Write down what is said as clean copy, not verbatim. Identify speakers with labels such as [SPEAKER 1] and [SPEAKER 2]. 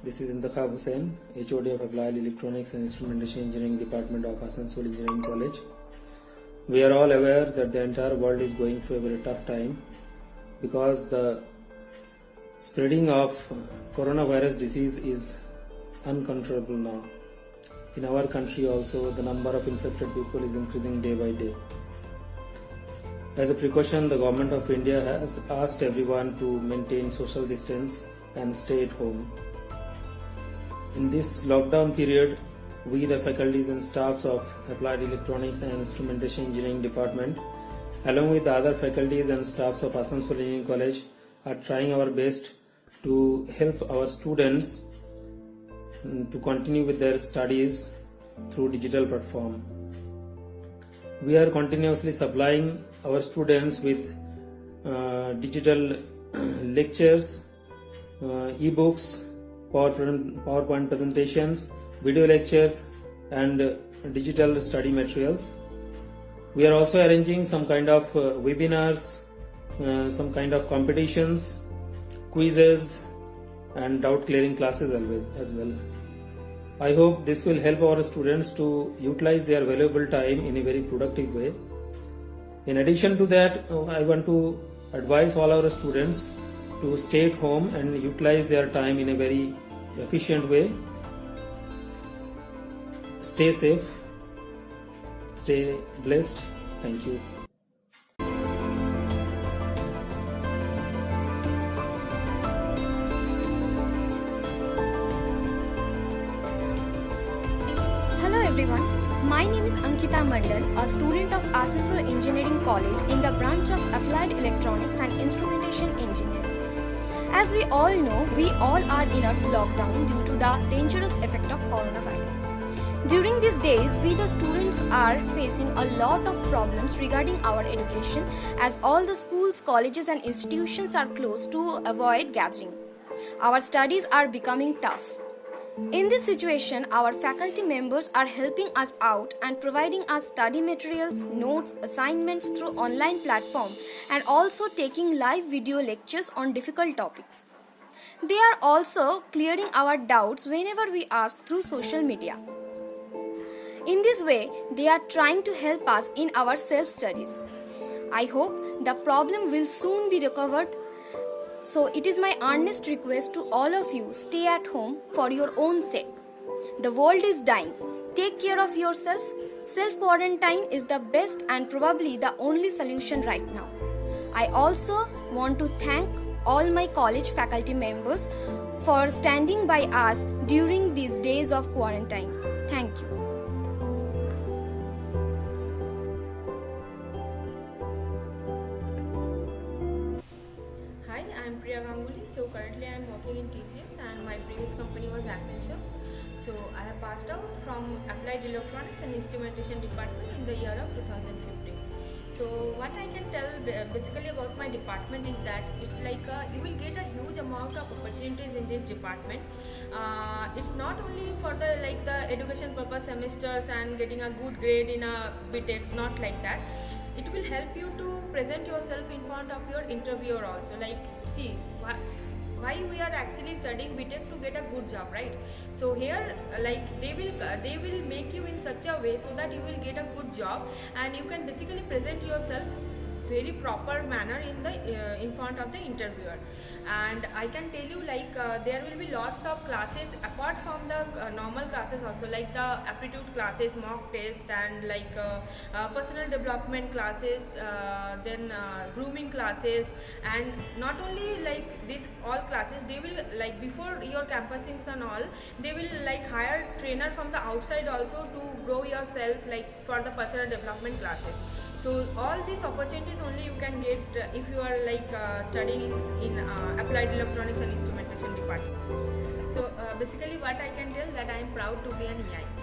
[SPEAKER 1] This is Intakhab Hussain, HOD of Applied Electronics and Instrumentation Engineering Department of Asansol Engineering College. We are all aware that the entire world is going through a very tough time because the spreading of coronavirus disease is uncontrollable now. In our country also, the number of infected people is increasing day by day. As a precaution, the Government of India has asked everyone to maintain social distance and stay at home. In this lockdown period, we, the faculties and staffs of Applied Electronics and Instrumentation Engineering Department, along with the other faculties and staffs of Asansol Engineering College, are trying our best to help our students to continue with their studies through digital platform. We are continuously supplying our students with digital lectures, e-books, PowerPoint presentations, video lectures and digital study materials. We are also arranging some kind of webinars, some kind of competitions, quizzes and doubt clearing classes as well. I hope this will help our students to utilize their valuable time in a very productive way. In addition to that, I want to advise all our students to stay at home and utilize their time in a very efficient way. Stay safe, stay blessed. Thank you.
[SPEAKER 2] Hello everyone, my name is Ankita Mandal, a student of Asansol Engineering College in the branch of Applied Electronics and Instrumentation Engineering. As we all know, we all are in a lockdown due to the dangerous effect of coronavirus. During these days, we the students are facing a lot of problems regarding our education as all the schools, colleges and institutions are closed to avoid gathering. Our studies are becoming tough. In this situation, our faculty members are helping us out and providing us study materials, notes, assignments through online platform and also taking live video lectures on difficult topics. They are also clearing our doubts whenever we ask through social media. In this way, they are trying to help us in our self-studies. I hope the problem will soon be recovered. So it is my earnest request to all of you, stay at home for your own sake. The world is dying. Take care of yourself. Self-quarantine is the best and probably the only solution right now. I also want to thank all my college faculty members for standing by us during these days of quarantine. Thank you.
[SPEAKER 3] Hi, I am Priya Ganguly. So currently I am working in TCS and my previous company was Accenture. So I have passed out from Applied Electronics and Instrumentation Department in the year of 2015. So what I can tell basically about my department is that it's like you will get a huge amount of opportunities in this department. It's not only for the education purpose semesters and getting a good grade in a BTech, not like that. It will help you to present yourself in front of your interviewer also. Like, see, why we are actually studying BTech to get a good job, right? So here, they will make you in such a way so that you will get a good job and you can basically present yourself very proper manner in front of the interviewer. And I can tell you there will be lots of classes apart from the normal classes also, like the aptitude classes, mock test and personal development classes, then grooming classes, and not only this all classes, they will before your campusings and all, they will hire trainer from the outside also to grow yourself for the personal development classes. So all these opportunities only you can get if you are studying in Applied Electronics and Instrumentation Department. So basically what I can tell that I am proud to be an EI.